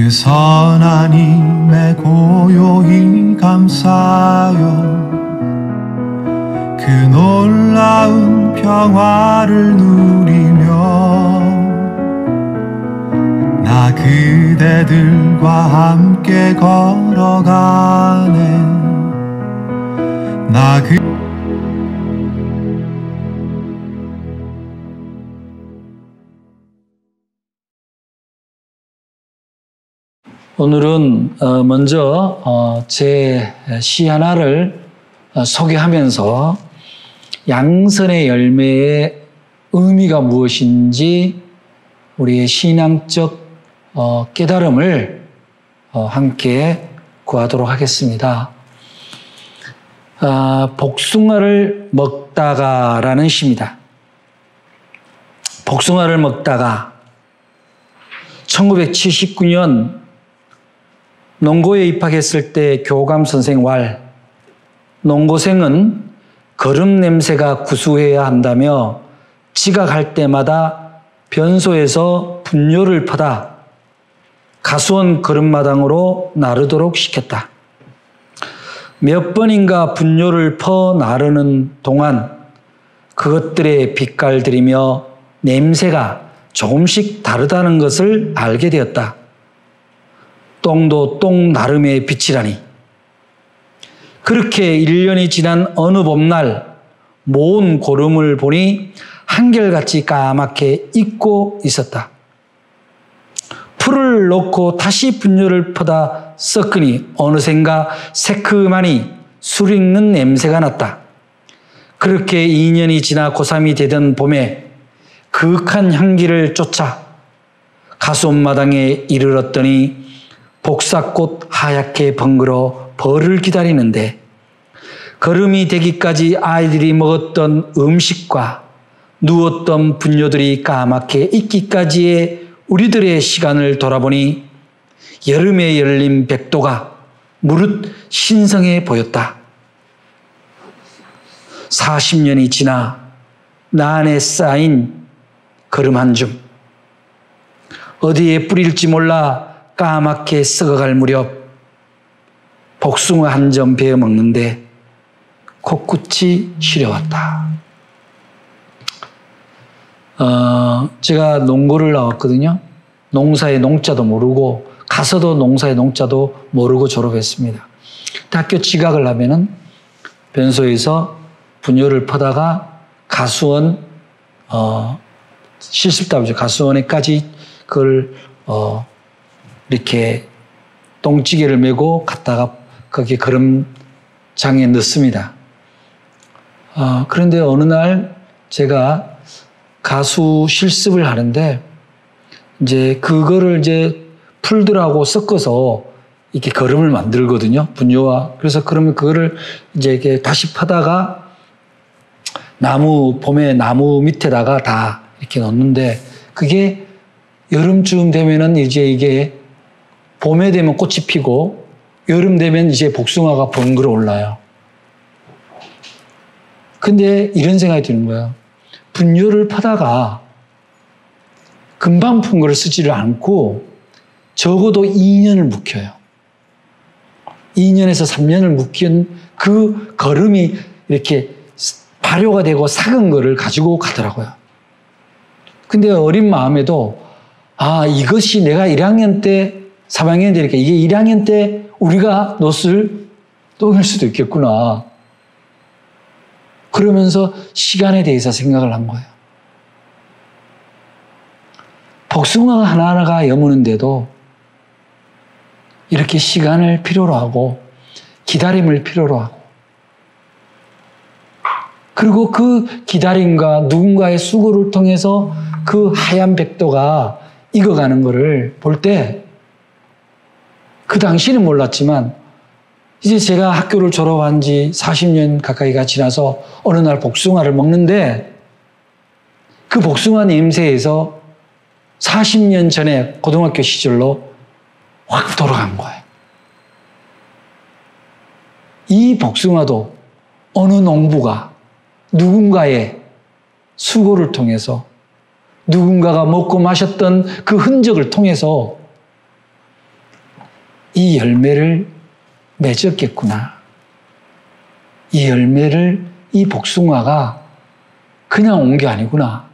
그 선한 힘에 고요히 감사요 그 놀라운 평화를 누리며 나 그대들과 함께 걸어가네 오늘은 먼저 제 시 하나를 소개하면서 양선의 열매의 의미가 무엇인지 우리의 신앙적 깨달음을 함께 구하도록 하겠습니다. 복숭아를 먹다가라는 시입니다. 복숭아를 먹다가 1979년 농고에 입학했을 때 교감 선생 왈, 농고생은 거름 냄새가 구수해야 한다며 지각할 때마다 변소에서 분뇨를 퍼다 가수원 거름마당으로 나르도록 시켰다. 몇 번인가 분뇨를 퍼 나르는 동안 그것들의 빛깔들이며 냄새가 조금씩 다르다는 것을 알게 되었다. 똥도 똥 나름의 빛이라니. 그렇게 1년이 지난 어느 봄날 모은 고름을 보니 한결같이 까맣게 익고 있었다. 풀을 넣고 다시 분뇨를 퍼다 섞으니 어느샌가 새큼하니 술 익는 냄새가 났다. 그렇게 2년이 지나 고3이 되던 봄에 그윽한 향기를 쫓아 가수원마당에 이르렀더니 복사꽃 하얗게 번글어 벌을 기다리는데 거름이 되기까지 아이들이 먹었던 음식과 누웠던 분뇨들이 까맣게 익기까지의 우리들의 시간을 돌아보니 여름에 열린 백도가 무릇 신성해 보였다. 40년이 지나 나 안에 쌓인 거름 한 줌, 어디에 뿌릴지 몰라 까맣게 썩어갈 무렵 복숭아 한 점 베어 먹는데 코끝이 시려왔다. 제가 농고를 나왔거든요. 농사의 농자도 모르고 가서도 농사의 농자도 모르고 졸업했습니다. 학교 지각을 하면은 변소에서 분뇨를 퍼다가 가수원 실습답이죠. 가수원에까지 그걸 이렇게 똥찌개를 메고 갔다가 거기 거름장에 넣습니다. 그런데 어느 날 제가 가수 실습을 하는데 이제 그거를 이제 풀들하고 섞어서 이렇게 거름을 만들거든요. 분뇨와. 그래서 그러면 그거를 이제 이렇게 다시 파다가 봄에 나무 밑에다가 다 이렇게 넣는데 그게 여름쯤 되면은 이제 이게 봄에 되면 꽃이 피고 여름 되면 이제 복숭아가 번글어 올라요. 근데 이런 생각이 드는 거예요. 분뇨를 파다가 금방 푼 거를 쓰지를 않고 적어도 2년을 묵혀요. 2년에서 3년을 묵힌 그 거름이 이렇게 발효가 되고 삭은 거를 가지고 가더라고요. 근데 어린 마음에도 이것이 내가 1학년 때 3학년 되니까 이게 1학년 때 우리가 넣었을 똥일 수도 있겠구나. 그러면서 시간에 대해서 생각을 한 거예요. 복숭아 하나하나가 여무는데도 이렇게 시간을 필요로 하고 기다림을 필요로 하고 그리고 그 기다림과 누군가의 수고를 통해서 그 하얀 백도가 익어가는 것을 볼 때 그 당시는 몰랐지만 이제 제가 학교를 졸업한 지 40년 가까이가 지나서 어느 날 복숭아를 먹는데 그 복숭아 냄새에서 40년 전에 고등학교 시절로 확 돌아간 거예요. 이 복숭아도 어느 농부가 누군가의 수고를 통해서 누군가가 먹고 마셨던 그 흔적을 통해서 이 열매를 맺었겠구나. 이 열매를, 이 복숭아가 그냥 온 게 아니구나.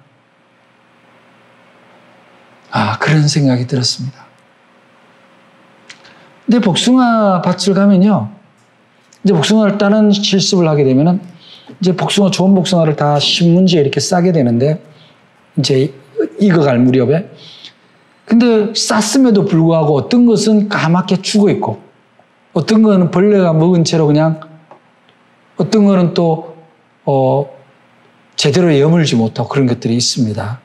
그런 생각이 들었습니다. 근데 복숭아 밭을 가면요, 이제 복숭아를 따는 실습을 하게 되면은 이제 좋은 복숭아를 다 신문지에 이렇게 싸게 되는데, 이제 익어갈 무렵에. 근데 쌌음에도 불구하고 어떤 것은 까맣게 죽어 있고, 어떤 거는 벌레가 먹은 채로 그냥, 어떤 거는 또, 제대로 여물지 못하고 그런 것들이 있습니다.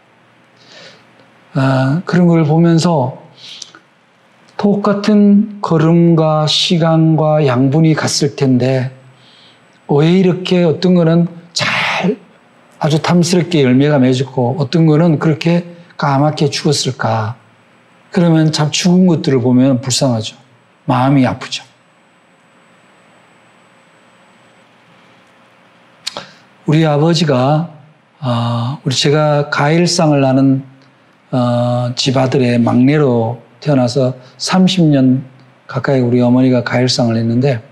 그런 걸 보면서 똑같은 걸음과 시간과 양분이 갔을 텐데, 왜 이렇게 어떤 거는 아주 탐스럽게 열매가 맺었고, 어떤 거는 그렇게 까맣게 죽었을까? 그러면 참 죽은 것들을 보면 불쌍하죠. 마음이 아프죠. 우리 아버지가, 제가 가일상을 나는 집 아들의 막내로 태어나서 30년 가까이 우리 어머니가 가일상을 했는데,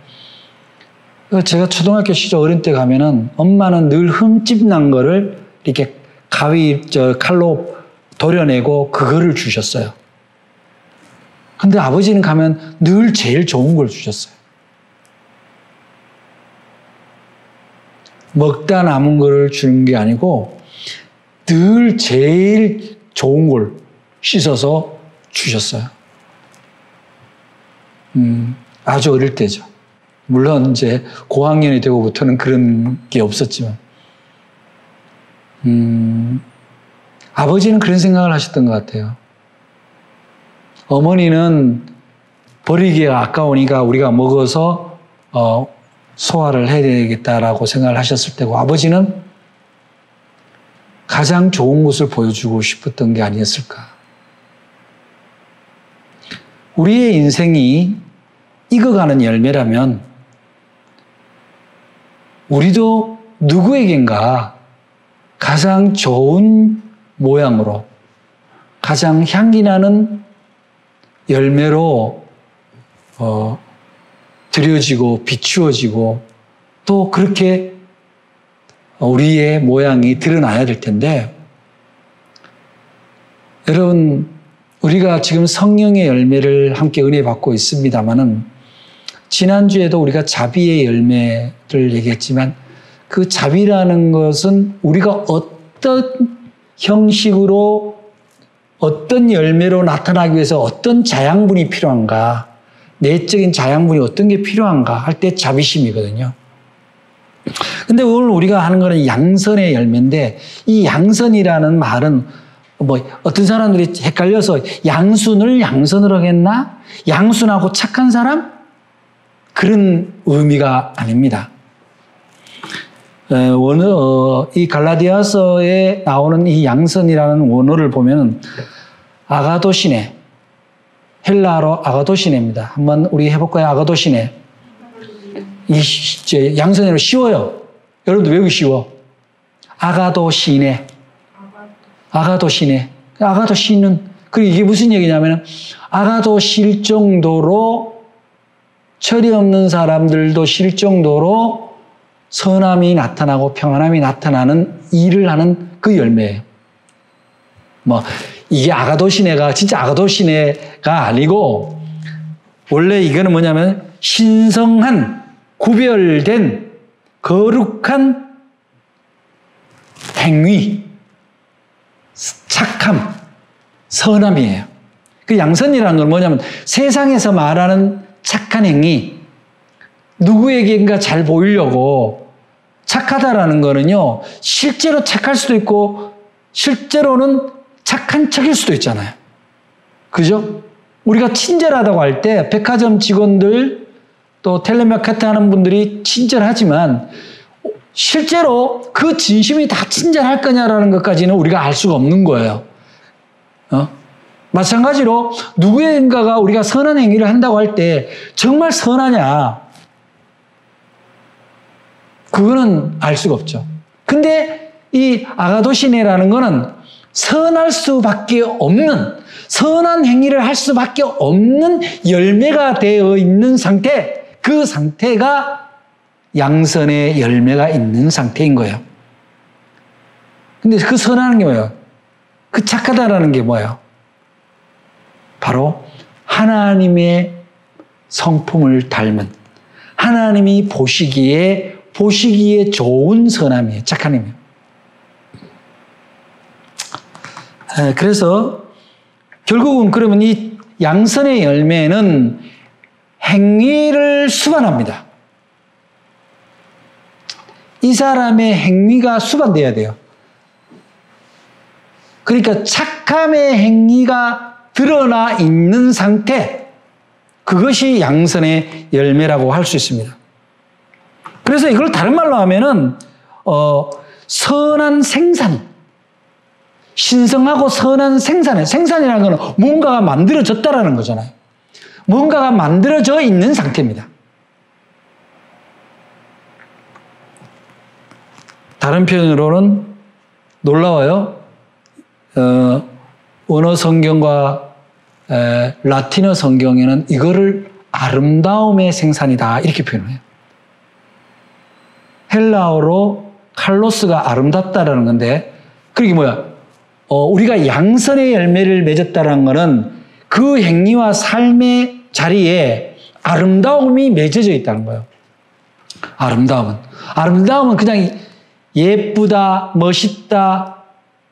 제가 초등학교 시절 어린 때 가면은 엄마는 늘 흠집 난 거를 이렇게 칼로 도려내고 그거를 주셨어요. 근데 아버지는 가면 늘 제일 좋은 걸 주셨어요. 먹다 남은 거를 주는 게 아니고 늘 제일 좋은 걸 씻어서 주셨어요. 아주 어릴 때죠. 물론 이제 고학년이 되고부터는 그런 게 없었지만, 아버지는 그런 생각을 하셨던 것 같아요. 어머니는 버리기가 아까우니까 우리가 먹어서 소화를 해야 되겠다라고 생각을 하셨을 때고, 아버지는 가장 좋은 것을 보여주고 싶었던 게 아니었을까. 우리의 인생이 익어가는 열매라면 우리도 누구에겐가 가장 좋은 모양으로, 가장 향기나는 열매로 드려지고 비추어지고, 또 그렇게 우리의 모양이 드러나야 될 텐데, 여러분, 우리가 지금 성령의 열매를 함께 은혜 받고 있습니다마는, 지난주에도 우리가 자비의 열매를 얘기했지만, 그 자비라는 것은 우리가 어떤 형식으로, 어떤 열매로 나타나기 위해서 어떤 자양분이 필요한가, 내적인 자양분이 어떤 게 필요한가 할 때 자비심이거든요. 근데 오늘 우리가 하는 거는 양선의 열매인데, 이 양선이라는 말은 어떤 사람들이 헷갈려서 양순을 양선으로 하겠나? 양순하고 착한 사람? 그런 의미가 아닙니다. 이 갈라디아서에 나오는 이 양선이라는 원어를 보면 아가도시네, 헬라어로 아가도시네입니다. 한번 우리 해볼까요? 아가도시네. 이 양선으로 쉬워요. 여러분도 외우기 쉬워. 아가도시네. 아가도시네. 아가도시는, 그리고 이게 무슨 얘기냐면, 아가도실 정도로, 철이 없는 사람들도 실 정도로 선함이 나타나고 평안함이 나타나는 일을 하는 그 열매예요. 이게 아가도시네가 진짜 아가도시네가 아니고, 원래 이거는 뭐냐면 신성한, 구별된, 거룩한 행위, 착함, 선함이에요. 그 양선이라는 건 뭐냐면 세상에서 말하는 착한 행위, 누구에게인가 잘 보이려고 착하다라는 거는요, 실제로 착할 수도 있고 실제로는 착한 척일 수도 있잖아요. 그죠? 우리가 친절하다고 할 때 백화점 직원들, 또 텔레마케팅 하는 분들이 친절하지만 실제로 그 진심이 다 친절할 거냐라는 것까지는 우리가 알 수가 없는 거예요. 마찬가지로 누구인가가 우리가 선한 행위를 한다고 할 때 정말 선하냐, 그거는 알 수가 없죠. 근데 이 아가도시네라는 거는 선할 수밖에 없는, 선한 행위를 할 수밖에 없는 열매가 되어 있는 상태, 그 상태가 양선의 열매가 있는 상태인 거예요. 근데 그 선한 게 뭐예요? 그 착하다라는 게 뭐예요? 바로 하나님의 성품을 닮은, 하나님이 보시기에 좋은 선함이에요. 착한 힘이에요. 그래서 결국은 그러면 이 양선의 열매는 행위를 수반합니다. 이 사람의 행위가 수반돼야 돼요. 그러니까 착함의 행위가 드러나 있는 상태, 그것이 양선의 열매라고 할 수 있습니다. 그래서 이걸 다른 말로 하면은 선한 생산, 신성하고 선한 생산이라는 건 뭔가가 만들어졌다라는 거잖아요. 뭔가가 만들어져 있는 상태입니다. 다른 표현으로는 놀라워요. 원어 성경과 라틴어 성경에는 이거를 아름다움의 생산이다 이렇게 표현해요. 헬라어로 칼로스가 아름답다라는 건데, 그게 뭐야? 우리가 양선의 열매를 맺었다는 것은 그 행위와 삶의 자리에 아름다움이 맺어져 있다는 거예요. 아름다움은 그냥 예쁘다, 멋있다,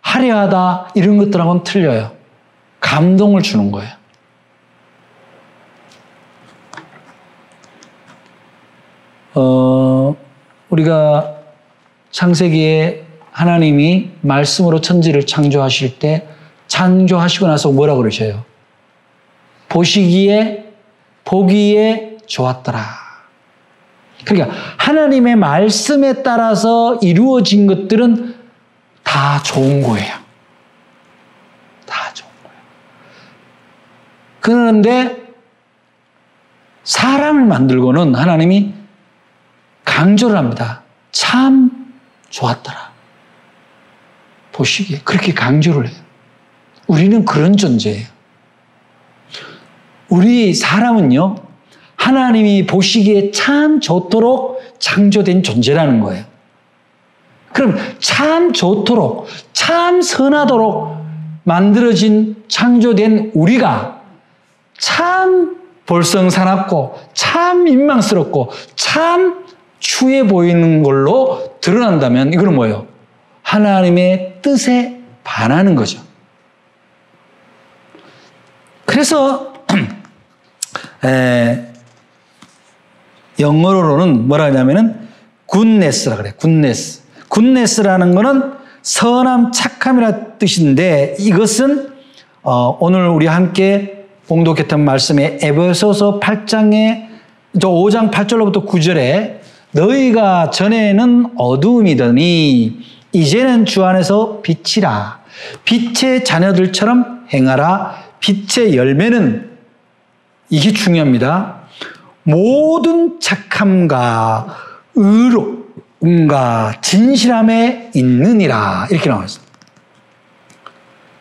화려하다 이런 것들하고는 틀려요. 감동을 주는 거예요. 우리가 창세기에 하나님이 말씀으로 천지를 창조하실 때 창조하시고 나서 뭐라고 그러셔요? 보기에 좋았더라. 그러니까 하나님의 말씀에 따라서 이루어진 것들은 다 좋은 거예요. 다 좋은 거예요. 그런데 사람을 만들고는 하나님이 강조를 합니다. 참 좋았더라. 보시기에 그렇게 강조를 해요. 우리는 그런 존재예요. 우리 사람은요, 하나님이 보시기에 참 좋도록 창조된 존재라는 거예요. 그럼 참 좋도록, 참 선하도록 만들어진, 창조된 우리가 참 볼성사납고, 참 민망스럽고, 참 추해 보이는 걸로 드러난다면 이거는 뭐예요? 하나님의 뜻에 반하는 거죠. 그래서 영어로는 뭐라 하냐면은 goodness라 그래요. goodness라는 거는 선함, 착함이라는 뜻인데, 이것은 오늘 우리 함께 봉독했던 말씀에 에베소서 8장에 5장 8절로부터 9절에 너희가 전에는 어두움이더니 이제는 주 안에서 빛이라. 빛의 자녀들처럼 행하라. 빛의 열매는, 이게 중요합니다, 모든 착함과 의로움과 진실함에 있느니라. 이렇게 나와 있어요.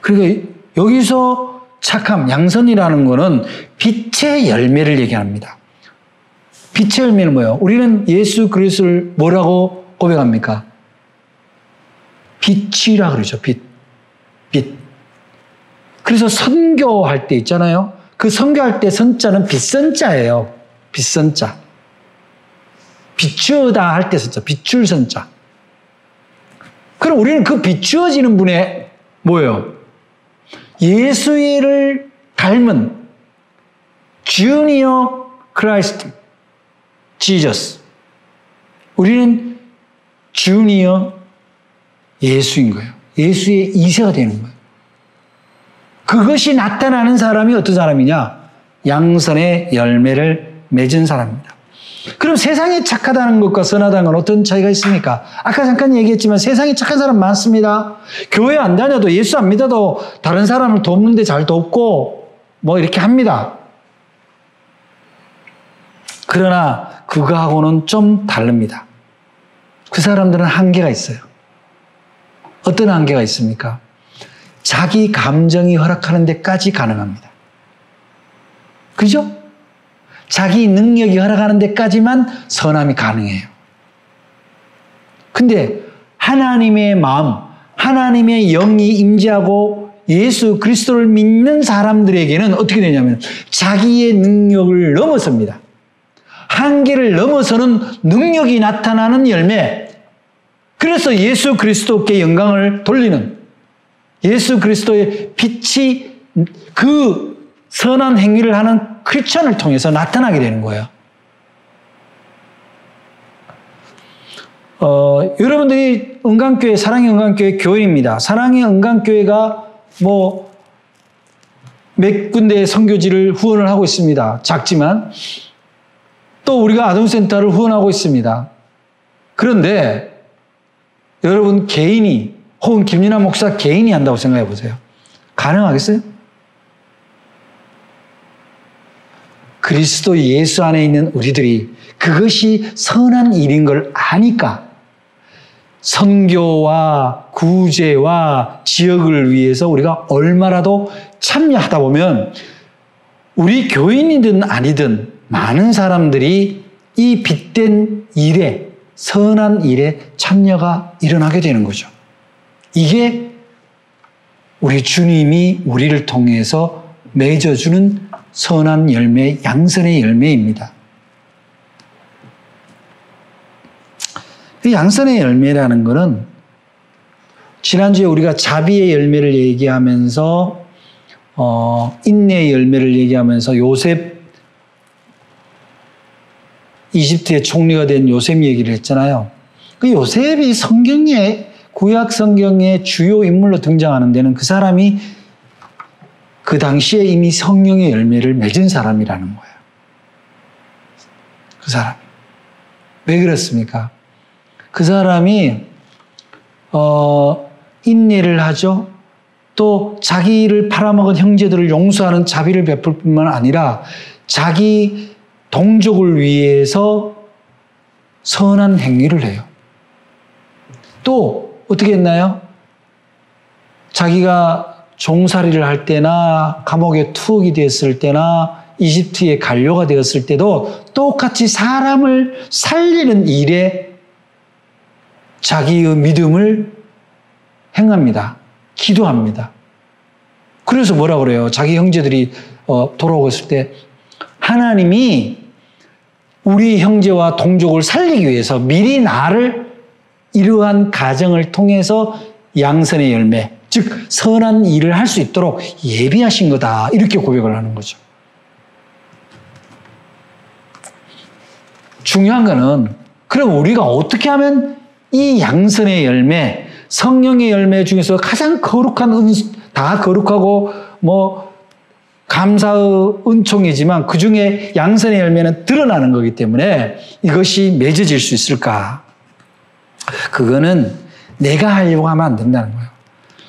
그러니까 여기서 착함, 양선이라는 거는 빛의 열매를 얘기합니다. 빛의 열매는 뭐예요? 우리는 예수 그리스도를 뭐라고 고백합니까? 빛이라 그러죠. 빛. 그래서 선교할 때 있잖아요. 그 선교할 때 선자는 빛선자예요. 빛선자. 비추다 할 때 선자. 비출 선자. 그럼 우리는 그 비추어지는 분의 뭐예요? 예수를 닮은 주니어 크라이스트 지저스. 우리는 주니어 예수인 거예요. 예수의 2세가 되는 거예요. 그것이 나타나는 사람이 어떤 사람이냐? 양선의 열매를 맺은 사람입니다. 그럼 세상에 착하다는 것과 선하다는 건 어떤 차이가 있습니까? 아까 잠깐 얘기했지만 세상에 착한 사람 많습니다. 교회 안 다녀도, 예수 안 믿어도 다른 사람을 돕는데 잘 돕고 뭐 이렇게 합니다. 그러나 그거하고는 좀 다릅니다. 그 사람들은 한계가 있어요. 어떤 한계가 있습니까? 자기 감정이 허락하는 데까지 가능합니다. 그죠? 자기 능력이 허락하는 데까지만 선함이 가능해요. 근데 하나님의 마음, 하나님의 영이 임재하고 예수 그리스도를 믿는 사람들에게는 어떻게 되냐면 자기의 능력을 넘어섭니다. 한계를 넘어서는 능력이 나타나는 열매. 그래서 예수 그리스도께 영광을 돌리는 예수 그리스도의 빛이 그 선한 행위를 하는 크리스천을 통해서 나타나게 되는 거예요. 여러분들이 은강교회, 사랑의 은강교회 교인입니다. 사랑의 은강교회가 몇 군데의 선교지를 후원을 하고 있습니다. 작지만 또 우리가 아동센터를 후원하고 있습니다. 그런데 여러분 개인이 혹은 김윤아 목사 개인이 한다고 생각해 보세요. 가능하겠어요? 그리스도 예수 안에 있는 우리들이 그것이 선한 일인 걸 아니까 선교와 구제와 지역을 위해서 우리가 얼마라도 참여하다 보면 우리 교인이든 아니든 많은 사람들이 이 빛된 일에 선한 일에 참여가 일어나게 되는 거죠. 이게 우리 주님이 우리를 통해서 맺어주는 선한 열매, 양선의 열매입니다. 이 양선의 열매라는 것은 지난주에 우리가 자비의 열매를 얘기하면서 인내의 열매를 얘기하면서 요셉 이집트의 총리가 된 요셉 얘기를 했잖아요. 그 요셉이 성경에 구약 성경의 주요 인물로 등장하는 데는 그 사람이 그 당시에 이미 성령의 열매를 맺은 사람이라는 거예요. 그 사람. 왜 그렇습니까? 그 사람이 인내를 하죠. 또 자기를 팔아먹은 형제들을 용서하는 자비를 베풀 뿐만 아니라 자기 동족을 위해서 선한 행위를 해요. 또 어떻게 했나요? 자기가 종살이를 할 때나 감옥에 투옥이 되었을 때나 이집트의 관료가 되었을 때도 똑같이 사람을 살리는 일에 자기의 믿음을 행합니다. 기도합니다. 그래서 뭐라 그래요? 자기 형제들이 돌아오고 때 하나님이 우리 형제와 동족을 살리기 위해서 미리 나를 이러한 가정을 통해서 양선의 열매, 즉 선한 일을 할 수 있도록 예비하신 거다. 이렇게 고백을 하는 거죠. 중요한 거는 그럼 우리가 어떻게 하면 이 양선의 열매, 성령의 열매 중에서 가장 거룩한 다 거룩하고 감사의 은총이지만 그 중에 양선의 열매는 드러나는 거기 때문에 이것이 맺어질 수 있을까? 그거는 내가 하려고 하면 안 된다는 거예요.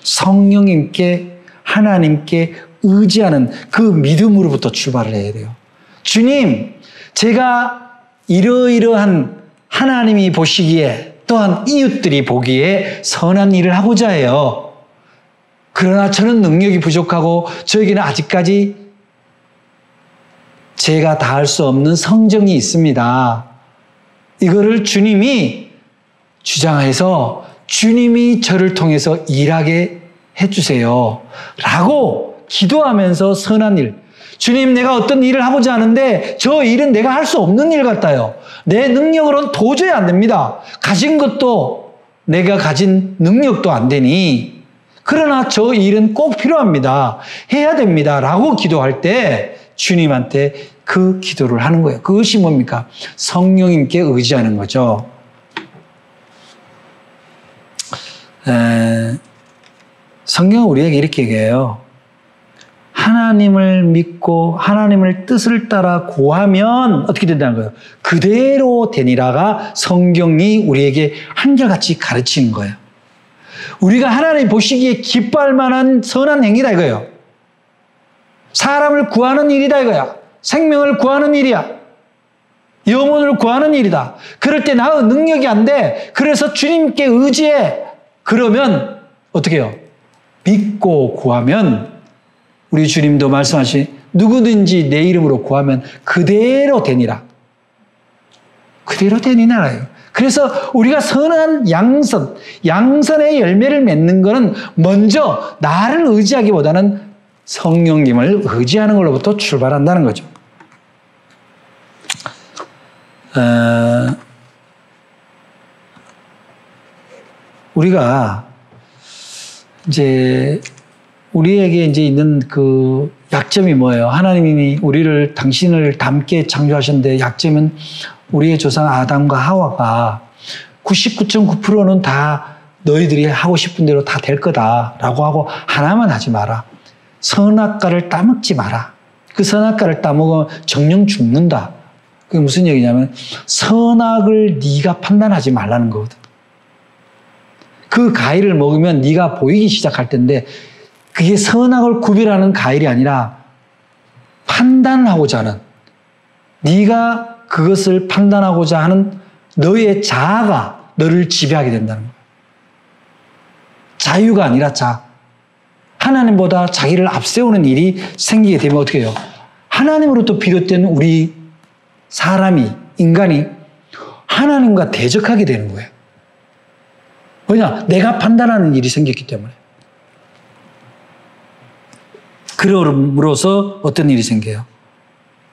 성령님께 하나님께 의지하는 그 믿음으로부터 출발을 해야 돼요. 주님, 제가 이러이러한 하나님이 보시기에 또한 이웃들이 보기에 선한 일을 하고자 해요. 그러나 저는 능력이 부족하고 저에게는 아직까지 제가 다할 수 없는 성정이 있습니다. 이거를 주님이 주장해서 주님이 저를 통해서 일하게 해주세요. 라고 기도하면서 선한 일. 주님, 내가 어떤 일을 하고자 하는데 저 일은 내가 할 수 없는 일 같아요. 내 능력으로는 도저히 안 됩니다. 가진 것도 내가 가진 능력도 안 되니 그러나 저 일은 꼭 필요합니다. 해야 됩니다. 라고 기도할 때 주님한테 그 기도를 하는 거예요. 그것이 뭡니까? 성령님께 의지하는 거죠. 성경은 우리에게 이렇게 얘기해요. 하나님을 믿고 하나님을 뜻을 따라 구하면 어떻게 된다는 거예요? 그대로 되니라가 성경이 우리에게 한결같이 가르치는 거예요. 우리가 하나님 보시기에 기뻐할 만한 선한 행위다 이거예요. 사람을 구하는 일이다 이거야. 생명을 구하는 일이야. 영혼을 구하는 일이다. 그럴 때 나의 능력이 안 돼. 그래서 주님께 의지해. 그러면 어떻게 해요? 믿고 구하면 우리 주님도 말씀하신 누구든지 내 이름으로 구하면 그대로 되니라. 그대로 되니라요. 그래서 우리가 선한 양선의 열매를 맺는 것은 먼저 나를 의지하기보다는 성령님을 의지하는 걸로부터 출발한다는 거죠. 우리가 이제 우리에게 이제 있는 그 약점이 뭐예요? 하나님이 당신을 닮게 창조하셨는데 약점은 우리의 조상 아담과 하와가 99.9%는 다 너희들이 하고 싶은 대로 다 될 거다라고 하고 하나만 하지 마라. 선악과를 따먹지 마라. 그 선악과를 따먹으면 정령 죽는다. 그게 무슨 얘기냐면 선악을 네가 판단하지 말라는 거거든. 그 과일을 먹으면 네가 보이기 시작할 텐데 그게 선악을 구별하는 과일이 아니라 판단하고자 하는 네가 그것을 판단하고자 하는 너의 자아가 너를 지배하게 된다는 거예요. 자유가 아니라 자아. 하나님보다 자기를 앞세우는 일이 생기게 되면 어떻게 해요? 하나님으로부터 비롯된 우리 인간이 하나님과 대적하게 되는 거예요. 왜냐? 내가 판단하는 일이 생겼기 때문에. 그럼으로써 어떤 일이 생겨요?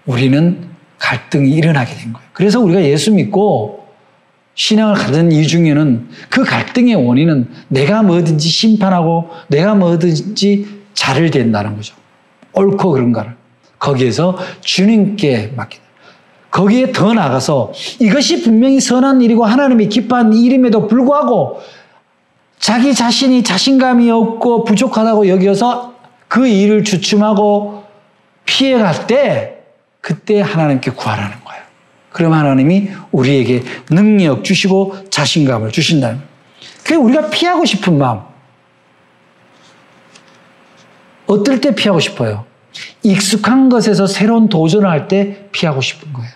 우리는 갈등이 일어나게 된 거예요. 그래서 우리가 예수 믿고 신앙을 가진 이유 중에는 그 갈등의 원인은 내가 뭐든지 심판하고 내가 뭐든지 잘을 된다는 거죠. 옳고 그른가를. 거기에서 주님께 맡기다. 거기에 더 나아가서 이것이 분명히 선한 일이고 하나님이 기뻐하는 일임에도 불구하고 자기 자신이 자신감이 없고 부족하다고 여겨서 그 일을 주춤하고 피해갈 때 그때 하나님께 구하라는 거예요. 그럼 하나님이 우리에게 능력 주시고 자신감을 주신다는 거예요. 그게 우리가 피하고 싶은 마음. 어떨 때 피하고 싶어요? 익숙한 것에서 새로운 도전을 할 때 피하고 싶은 거예요.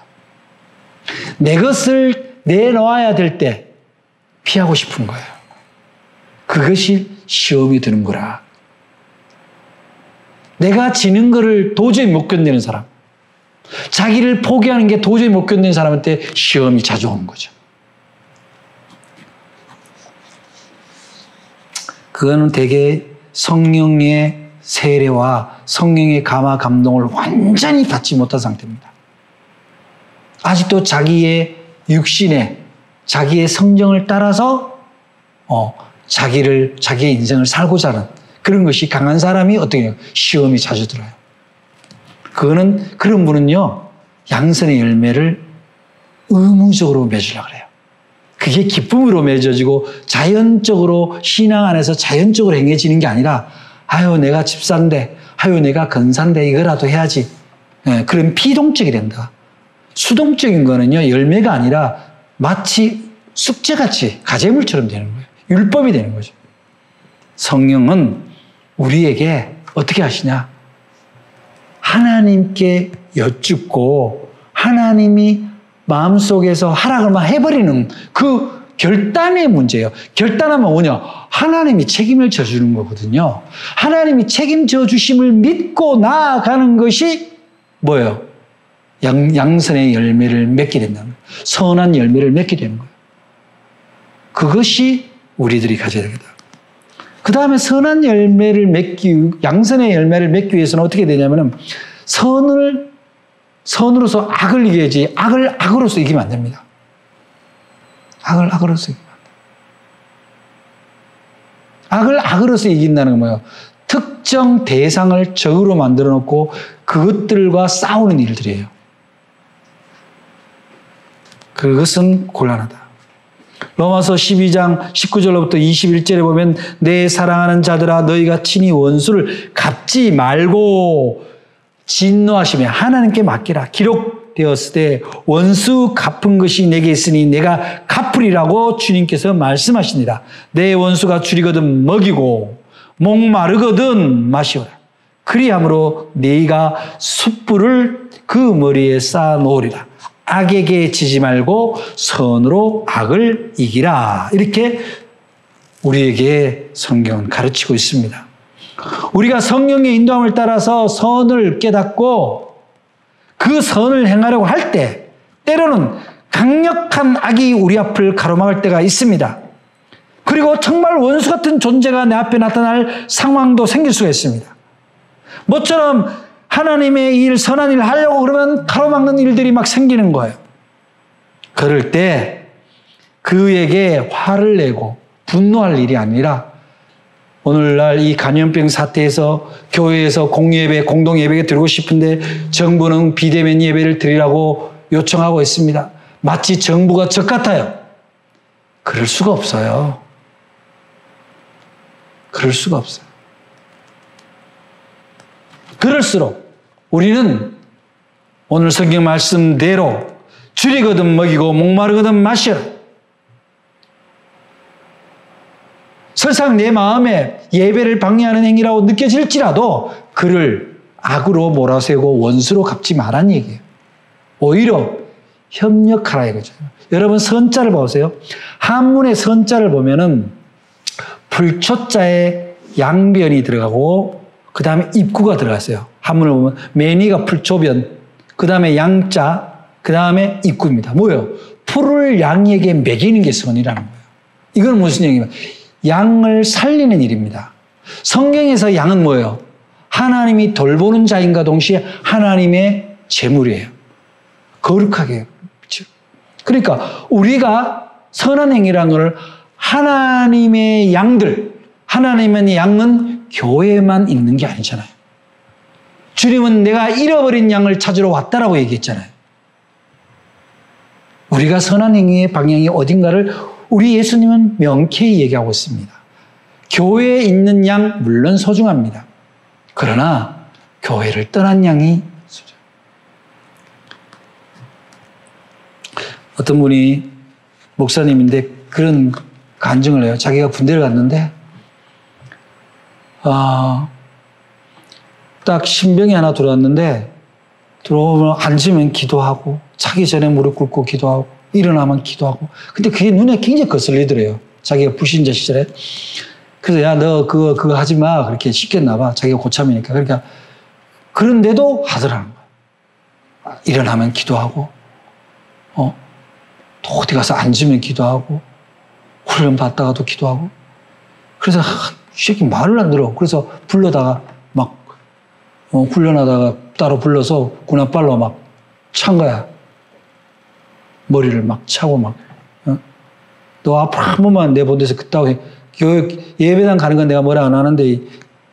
내 것을 내놓아야 될 때 피하고 싶은 거예요. 그것이 시험이 드는 거라. 내가 지는 거를 도저히 못 견디는 사람, 자기를 포기하는 게 도저히 못 견디는 사람한테 시험이 자주 오는 거죠. 그거는 대개 성령의 세례와 성령의 감화 감동을 완전히 받지 못한 상태입니다. 아직도 자기의 육신에 자기의 성정을 따라서 자기의 인생을 살고자 하는 그런 것이 강한 사람이 어떻게 해요? 시험이 자주 들어요. 그런 분은요, 양선의 열매를 의무적으로 맺으려고 그래요. 그게 기쁨으로 맺어지고 자연적으로 신앙 안에서 자연적으로 행해지는 게 아니라 아유 내가 집사인데 아유 내가 건사인데 이거라도 해야지. 그런 피동적이 된다. 수동적인 거는요, 열매가 아니라 마치 숙제같이 가재물처럼 되는 거예요. 율법이 되는 거죠. 성령은 우리에게 어떻게 하시냐? 하나님께 여쭙고 하나님이 마음속에서 하라고 막 해버리는 그 결단의 문제예요. 결단하면 뭐냐? 하나님이 책임을 져주는 거거든요. 하나님이 책임져 주심을 믿고 나아가는 것이 뭐예요? 양선의 열매를 맺게 된다는 거예요. 선한 열매를 맺게 되는 거예요. 그것이 우리들이 가져야 되겠다. 그 다음에 선한 열매를 양선의 열매를 맺기 위해서는 어떻게 되냐면은 선으로서 악을 이겨야지 악을 악으로서 이기면 안 됩니다. 악을 악으로서 이기면 안 돼요. 악을 악으로서 이긴다는 건 뭐예요? 특정 대상을 적으로 만들어 놓고 그것들과 싸우는 일들이에요. 그것은 곤란하다. 로마서 12장 19절로부터 21절에 보면 내 사랑하는 자들아 너희가 친히 원수를 갚지 말고 진노하시며 하나님께 맡기라. 기록되었을 때 원수 갚은 것이 내게 있으니 내가 갚으리라고 주님께서 말씀하시니라. 내 원수가 줄이거든 먹이고 목마르거든 마시오라. 그리함으로 너희가 숯불을 그 머리에 쌓아 놓으리라. 악에게 지지 말고 선으로 악을 이기라. 이렇게 우리에게 성경은 가르치고 있습니다. 우리가 성령의 인도함을 따라서 선을 깨닫고 그 선을 행하려고 할 때 때로는 강력한 악이 우리 앞을 가로막을 때가 있습니다. 그리고 정말 원수 같은 존재가 내 앞에 나타날 상황도 생길 수가 있습니다. 모처럼 하나님의 일, 선한 일을 하려고 그러면 가로막는 일들이 막 생기는 거예요. 그럴 때 그에게 화를 내고 분노할 일이 아니라 오늘날 이 감염병 사태에서 교회에서 공예배, 공동예배에 드리고 싶은데 정부는 비대면 예배를 드리라고 요청하고 있습니다. 마치 정부가 적 같아요. 그럴 수가 없어요. 그럴 수가 없어요. 그럴수록 우리는 오늘 성경 말씀대로 줄이거든 먹이고 목마르거든 마시라. 설상 내 마음에 예배를 방해하는 행위라고 느껴질지라도 그를 악으로 몰아세우고 원수로 갚지 말란 얘기예요. 오히려 협력하라 이거죠. 여러분 선자를 보세요. 한문의 선자를 보면은 불초자에 양변이 들어가고 그 다음에 입구가 들어갔어요. 한문을 보면 매니가 풀초변, 그 다음에 양자, 그 다음에 입구입니다. 뭐예요? 풀을 양에게 먹이는 게 선이라는 거예요. 이건 무슨 얘기냐면 양을 살리는 일입니다. 성경에서 양은 뭐예요? 하나님이 돌보는 자인가 동시에 하나님의 재물이에요. 거룩하게. 그러니까 우리가 선한 행위라는 걸 하나님의 양들, 하나님의 양은 교회에만 있는 게 아니잖아요. 주님은 내가 잃어버린 양을 찾으러 왔다라고 얘기했잖아요. 우리가 선한 행위의 방향이 어딘가를 우리 예수님은 명쾌히 얘기하고 있습니다. 교회에 있는 양 물론 소중합니다. 그러나 교회를 떠난 양이 소중합니다. 어떤 분이 목사님인데 그런 간증을 해요. 자기가 군대를 갔는데 딱 신병이 하나 들어왔는데 들어오면 앉으면 기도하고 자기 전에 무릎 꿇고 기도하고 일어나면 기도하고 근데 그게 눈에 굉장히 거슬리더래요. 자기가 불신자 시절에. 그래서 야 너 그거 하지 마 그렇게 시켰나 봐. 자기가 고참이니까. 그러니까 그런데도 하더라는 거야. 일어나면 기도하고 또 어디 가서 앉으면 기도하고 훈련 받다가도 기도하고. 그래서 이 새끼 말을 안 들어. 그래서 불러다가 막 훈련하다가 따로 불러서 군함발로 막 찬 거야. 머리를 막 차고 막. 너 앞으로 한 번만 내 본 데서 그따위 교육 예배당 가는 건 내가 뭐라 안 하는데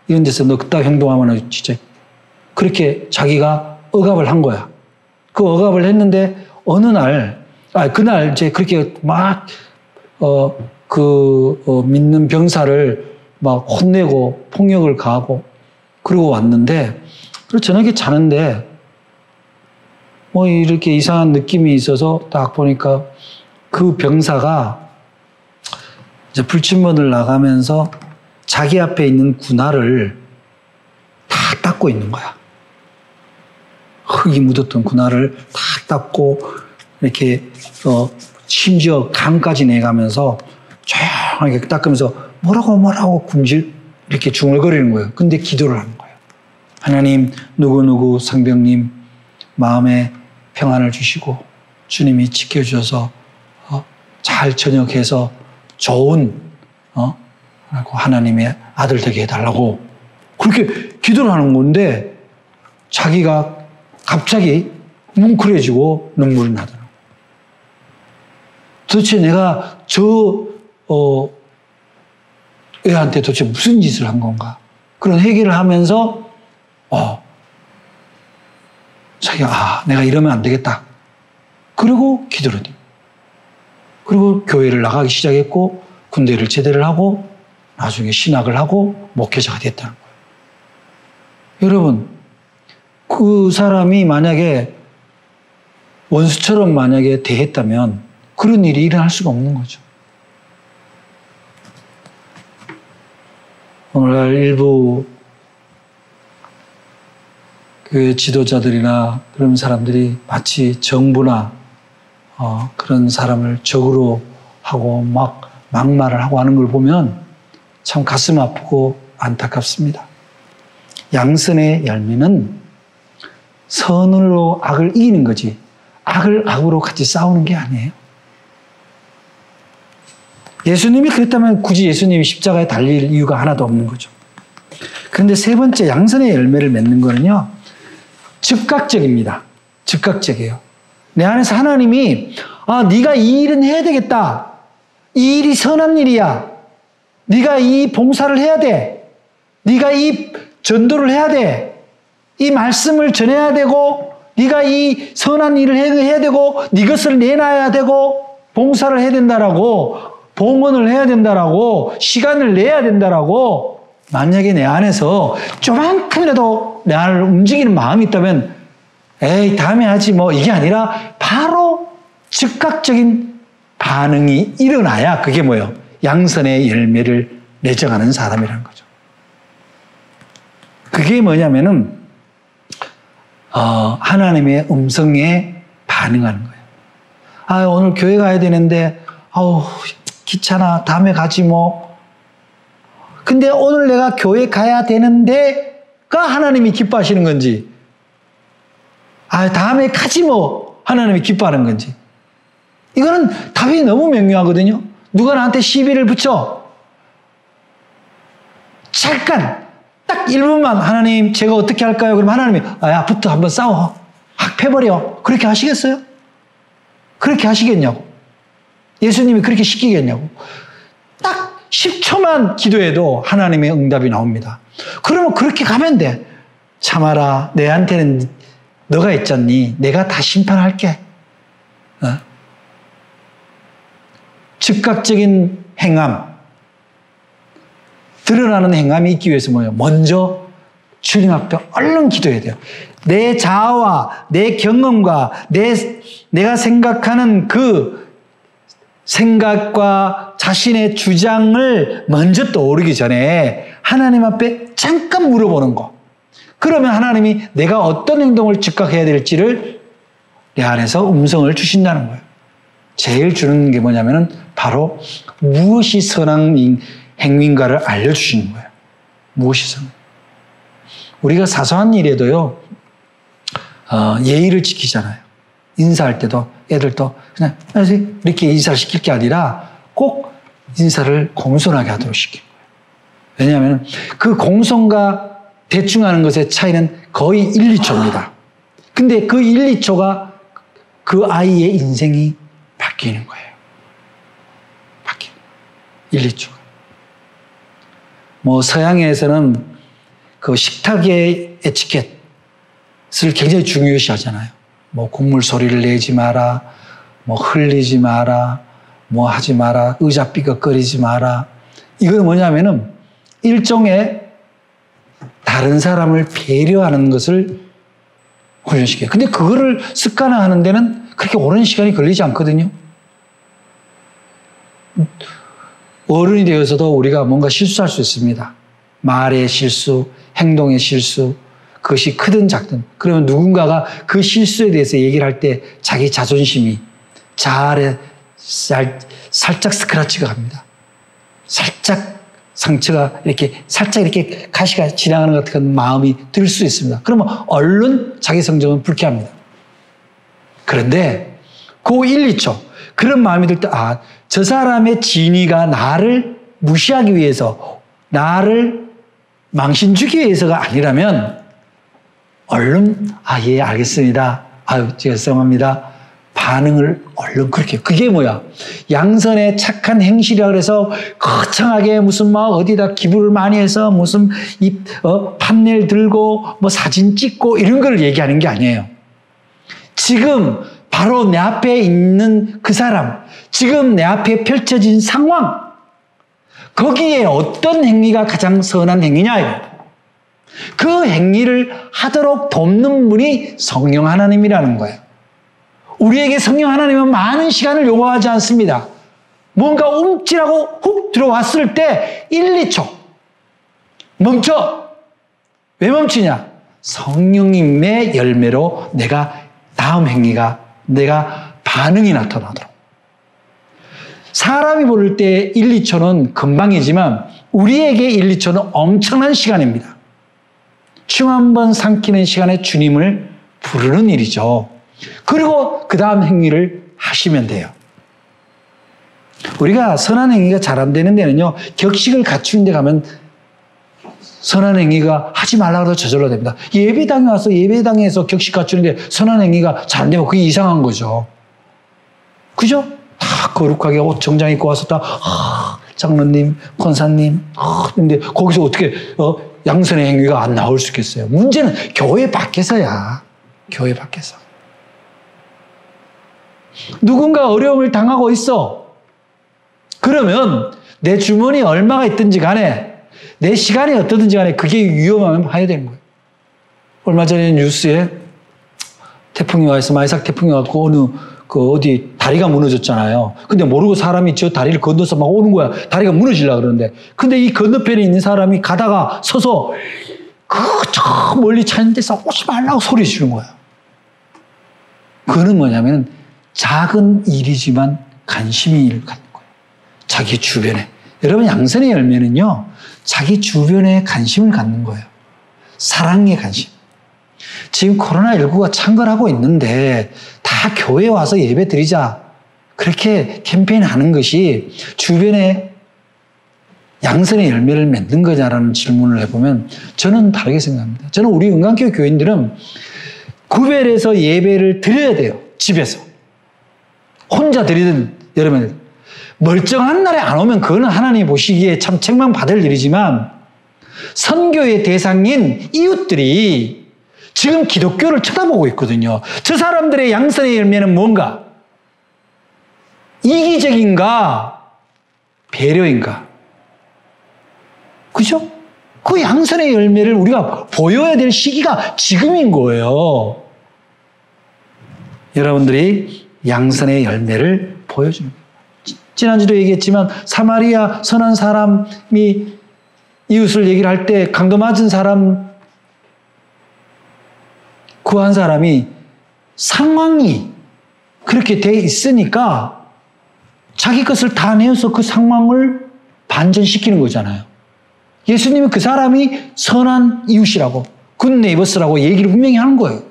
이런 데서 너 그따위 행동하면 진짜 그렇게 자기가 억압을 한 거야. 그 억압을 했는데 어느 날 그날 이제 그렇게 막 믿는 병사를 막 혼내고 폭력을 가하고 그러고 왔는데 그리고 저녁에 자는데 뭐 이렇게 이상한 느낌이 있어서 딱 보니까 그 병사가 이제 불침번을 나가면서 자기 앞에 있는 군화를 다 닦고 있는 거야. 흙이 묻었던 군화를 다 닦고 이렇게 심지어 간까지 내가면서 조용하게 닦으면서 뭐라고 굶질 이렇게 중얼거리는 거예요. 근데 기도를 하는 거예요. 하나님 누구누구 상병님 마음에 평안을 주시고 주님이 지켜주셔서 잘 전역해서 좋은 하나님의 아들 되게 해달라고 그렇게 기도를 하는 건데 자기가 갑자기 뭉클해지고 눈물이 나더라고요. 도대체 내가 저 애한테 도대체 무슨 짓을 한 건가? 그런 회개를 하면서 자기가 내가 이러면 안 되겠다. 그리고 기도를 해요. 그리고 교회를 나가기 시작했고 군대를 제대를 하고 나중에 신학을 하고 목회자가 됐다는 거예요. 여러분 그 사람이 만약에 원수처럼 만약에 대했다면 그런 일이 일어날 수가 없는 거죠. 오늘날 일부 교회 지도자들이나 그런 사람들이 마치 정부나 그런 사람을 적으로 하고 막 막말을 하고 하는 걸 보면 참 가슴 아프고 안타깝습니다. 양선의 열매는 선으로 악을 이기는 거지 악을 악으로 같이 싸우는 게 아니에요. 예수님이 그랬다면 굳이 예수님이 십자가에 달릴 이유가 하나도 없는 거죠. 그런데 세 번째 양선의 열매를 맺는 거는요. 즉각적입니다. 즉각적이에요. 내 안에서 하나님이 네가 이 일은 해야 되겠다. 이 일이 선한 일이야. 네가 이 봉사를 해야 돼. 네가 이 전도를 해야 돼. 이 말씀을 전해야 되고 네가 이 선한 일을 해야 되고 네 것을 내놔야 되고 봉사를 해야 된다라고 봉헌을 해야 된다라고 시간을 내야 된다라고 만약에 내 안에서 조만큼이라도 내 안을 움직이는 마음이 있다면 에이 다음에 하지 뭐 이게 아니라 바로 즉각적인 반응이 일어나야 그게 뭐예요? 양선의 열매를 맺어가는 사람이라는 거죠. 그게 뭐냐면은 하나님의 음성에 반응하는 거예요. 오늘 교회 가야 되는데 귀찮아 다음에 가지 뭐. 근데 오늘 내가 교회 가야 되는데가 하나님이 기뻐하시는 건지 다음에 가지 뭐 하나님이 기뻐하는 건지 이거는 답이 너무 명료하거든요. 누가 나한테 시비를 붙여 잠깐 딱 1분만 하나님 제가 어떻게 할까요? 그러면 하나님이 붙어 한번 싸워 확 패버려. 그렇게 하시겠어요? 그렇게 하시겠냐고. 예수님이 그렇게 시키겠냐고. 딱 10초만 기도해도 하나님의 응답이 나옵니다. 그러면 그렇게 가면 돼. 참아라. 내한테는 너가 있잖니. 내가 다 심판할게. 즉각적인 행함. 드러나는 행함이 있기 위해서 뭐예요? 먼저 주님 앞에 얼른 기도해야 돼요. 내 자아와 내 경험과 내가 생각하는 그 생각과 자신의 주장을 먼저 떠오르기 전에 하나님 앞에 잠깐 물어보는 거. 그러면 하나님이 내가 어떤 행동을 즉각 해야 될지를 내 안에서 음성을 주신다는 거예요. 제일 주는 게 뭐냐면은 바로 무엇이 선한 행위인가를 알려주시는 거예요. 무엇이 선한. 우리가 사소한 일에도요, 예의를 지키잖아요. 인사할 때도 애들도 그냥 이렇게 인사를 시킬 게 아니라 꼭 인사를 공손하게 하도록 시키는 거예요. 왜냐하면 그 공손과 대충 하는 것의 차이는 거의 1, 2초입니다. 근데 그 1, 2초가 그 아이의 인생이 바뀌는 거예요. 1, 2초가. 서양에서는 그 식탁의 에티켓을 굉장히 중요시 하잖아요. 국물 소리를 내지 마라, 흘리지 마라, 하지 마라, 의자 삐걱거리지 마라. 이건 뭐냐면은 일종의 다른 사람을 배려하는 것을 훈련시켜요. 근데 그거를 습관화하는 데는 그렇게 오랜 시간이 걸리지 않거든요. 어른이 되어서도 우리가 뭔가 실수할 수 있습니다. 말의 실수, 행동의 실수, 그것이 크든 작든. 그러면 누군가가 그 실수에 대해서 얘기를 할 때 자기 자존심이 자아에 살짝 스크래치가 갑니다. 살짝 상처가 살짝 이렇게 가시가 지나가는 것 같은 마음이 들 수 있습니다. 그러면 얼른 자기 성적은 불쾌합니다. 그런데 그 1, 2초 그런 마음이 들 때 저 사람의 진의가 나를 무시하기 위해서 나를 망신 주기 위해서가 아니라면 얼른 예 알겠습니다. 죄송합니다. 반응을 얼른 그렇게 해요. 그게 뭐야? 양선의 착한 행실이라 그래서 거창하게 무슨 어디다 기부를 많이 해서 무슨 판넬 들고 사진 찍고 이런 걸 얘기하는 게 아니에요. 지금 바로 내 앞에 있는 그 사람, 지금 내 앞에 펼쳐진 상황, 거기에 어떤 행위가 가장 선한 행위냐? 그 행위를 하도록 돕는 분이 성령 하나님이라는 거예요. 우리에게 성령 하나님은 많은 시간을 요구하지 않습니다. 뭔가 움찔하고 훅 들어왔을 때 1, 2초 멈춰. 왜 멈추냐? 성령님의 열매로 내가 다음 행위가 내가 반응이 나타나도록. 사람이 부를 때 1, 2초는 금방이지만 우리에게 1, 2초는 엄청난 시간입니다. 흉 한 번 삼키는 시간에 주님을 부르는 일이죠. 그리고 그 다음 행위를 하시면 돼요. 우리가 선한 행위가 잘 안 되는 데는요, 격식을 갖추는 데 가면 선한 행위가 하지 말라고 해도 저절로 됩니다. 예배당에 와서 예배당에서 격식 갖추는데 선한 행위가 잘 안 되면 그게 이상한 거죠. 그죠? 다 거룩하게 옷 정장 입고 와서 다 장로님, 권사님, 근데 거기서 어떻게 양선의 행위가 안 나올 수 있겠어요? 문제는 교회 밖에서야. 교회 밖에서. 누군가 어려움을 당하고 있어. 그러면 내 주머니에 얼마가 있든지 간에 내 시간이 어떠든지 간에 그게 위험하면 해야 되는 거예요. 얼마 전에 뉴스에 태풍이 와서 마이삭 태풍이 와서 어느 어디 다리가 무너졌잖아요. 근데 모르고 사람이 저 다리를 건너서 막 오는 거야. 다리가 무너지려고 그러는데. 근데 이 건너편에 있는 사람이 가다가 서서 저 멀리 찾는 데서 오지 말라고 소리 지르는 거야. 그거는 뭐냐면 작은 일이지만 관심이 갖는 거예요. 자기 주변에. 여러분, 양선의 열매는요, 자기 주변에 관심을 갖는 거예요. 사랑의 관심. 지금 코로나19가 창궐하고 있는데 다 교회에 와서 예배 드리자. 그렇게 캠페인 하는 것이 주변에 양선의 열매를 맺는 거냐라는 질문을 해보면 저는 다르게 생각합니다. 저는 우리 은강교회 교인들은 구별해서 예배를 드려야 돼요. 집에서. 혼자 드리든 여러분, 멀쩡한 날에 안 오면 그거는 하나님이 보시기에 참 책망받을 일이지만 선교의 대상인 이웃들이 지금 기독교를 쳐다보고 있거든요. 저 사람들의 양선의 열매는 뭔가? 이기적인가? 배려인가? 그죠? 그 양선의 열매를 우리가 보여야 될 시기가 지금인 거예요. 여러분들이 양선의 열매를 보여주는 거예요. 지난주도 얘기했지만 사마리아 선한 사람이 이웃을 얘기를 할 때 강도 맞은 사람 구한 사람이 상황이 그렇게 돼 있으니까 자기 것을 다 내어서 그 상황을 반전시키는 거잖아요. 예수님은 그 사람이 선한 이웃이라고, 굿 네이버스라고 얘기를 분명히 하는 거예요.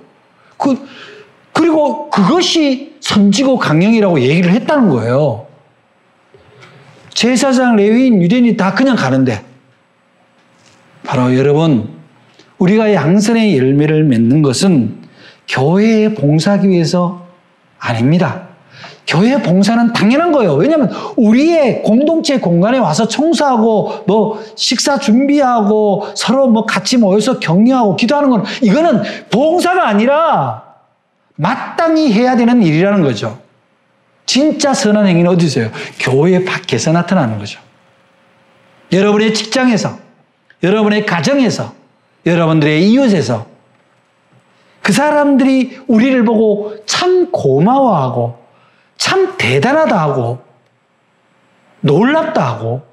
그리고 그것이 선지고 강령이라고 얘기를 했다는 거예요. 제사장, 레위인, 유대인이 다 그냥 가는데 바로 여러분, 우리가 양선의 열매를 맺는 것은 교회에 봉사하기 위해서 아닙니다. 교회 봉사는 당연한 거예요. 왜냐하면 우리의 공동체 공간에 와서 청소하고 식사 준비하고 서로 같이 모여서 격려하고 기도하는 건 이거는 봉사가 아니라 마땅히 해야 되는 일이라는 거죠. 진짜 선한 행위는 어디서요? 교회 밖에서 나타나는 거죠. 여러분의 직장에서, 여러분의 가정에서, 여러분들의 이웃에서 그 사람들이 우리를 보고 참 고마워하고 참 대단하다 하고 놀랍다 하고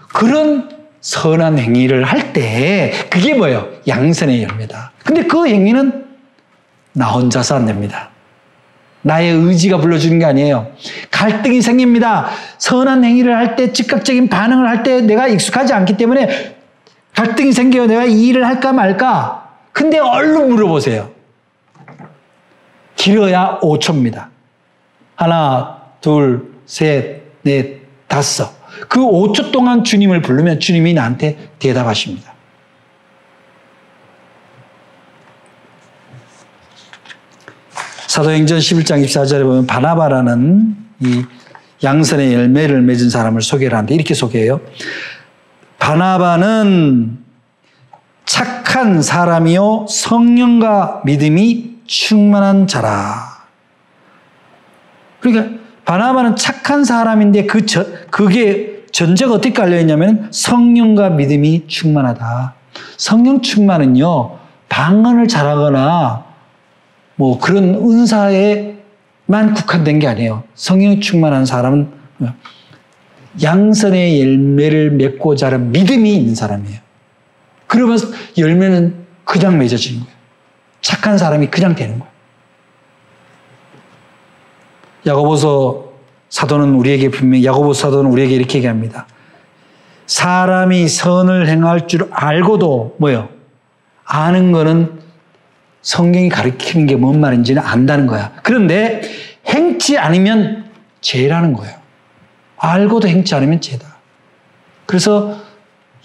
그런 선한 행위를 할 때 그게 뭐예요? 양선의 열매다. 근데 그 행위는 나 혼자서 안 됩니다. 나의 의지가 불러주는 게 아니에요. 갈등이 생깁니다. 선한 행위를 할 때 즉각적인 반응을 할 때 내가 익숙하지 않기 때문에 갈등이 생겨요. 내가 이 일을 할까 말까? 근데 얼른 물어보세요. 길어야 5초입니다. 하나, 둘, 셋, 넷, 다섯. 그 5초 동안 주님을 부르면 주님이 나한테 대답하십니다. 사도행전 11장 24절에 보면 바나바라는 이 양선의 열매를 맺은 사람을 소개를 하는데 이렇게 소개해요. 바나바는 착한 사람이요 성령과 믿음이 충만한 자라. 그러니까 바나바는 착한 사람인데 그게 전제가 어떻게 깔려있냐면 성령과 믿음이 충만하다. 성령 충만은요 방언을 잘하거나 그런 은사에만 국한된 게 아니에요. 성령 충만한 사람은 양선의 열매를 맺고자 하는 믿음이 있는 사람이에요. 그러면서 열매는 그냥 맺어지는 거예요. 착한 사람이 그냥 되는 거예요. 야고보서 사도는 우리에게 이렇게 얘기합니다. 사람이 선을 행할 줄 알고도 아는 거는 성경이 가르치는 게 뭔 말인지는 안다는 거야. 그런데 행치 않으면 죄라는 거예요. 알고도 행치 않으면 죄다. 그래서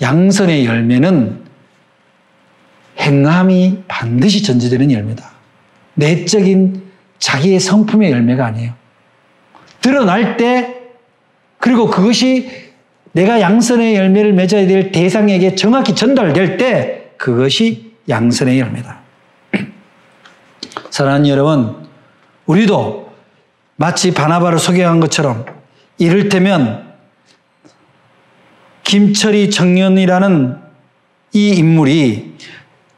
양선의 열매는 행함이 반드시 전제되는 열매다. 내적인 자기의 성품의 열매가 아니에요. 드러날 때, 그리고 그것이 내가 양선의 열매를 맺어야 될 대상에게 정확히 전달될 때 그것이 양선의 열매다. 사랑하는 여러분, 우리도 마치 바나바를 소개한 것처럼 이를테면 김철희 청년이라는 이 인물이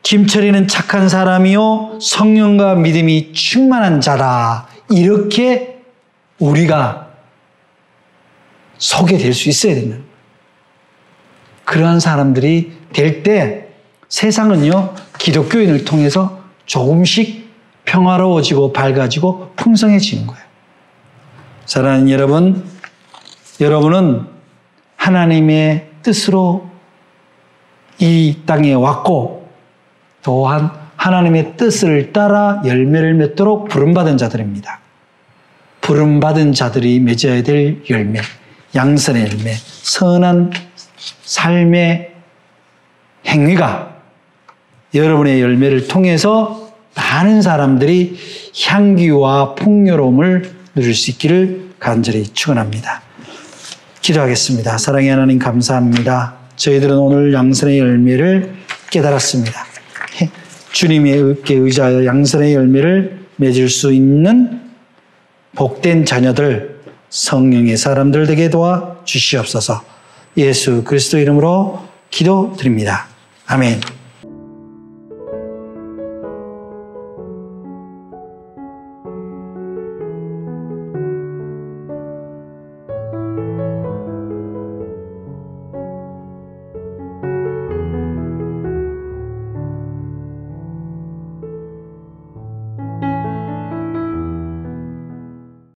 김철희는 착한 사람이요 성령과 믿음이 충만한 자다, 이렇게 우리가 소개될 수 있어야 된다. 그러한 사람들이 될 때 세상은요 기독교인을 통해서 조금씩 평화로워지고 밝아지고 풍성해지는 거예요. 사랑하는 여러분, 여러분은 하나님의 뜻으로 이 땅에 왔고 또한 하나님의 뜻을 따라 열매를 맺도록 부름받은 자들입니다. 부름받은 자들이 맺어야 될 열매, 양선의 열매, 선한 삶의 행위가 여러분의 열매를 통해서 많은 사람들이 향기와 풍요로움을 누릴 수 있기를 간절히 축원합니다. 기도하겠습니다. 사랑의 하나님 감사합니다. 저희들은 오늘 양선의 열매를 깨달았습니다. 주님께 의지하여 양선의 열매를 맺을 수 있는 복된 자녀들, 성령의 사람들 되게 도와 주시옵소서. 예수 그리스도 이름으로 기도드립니다. 아멘.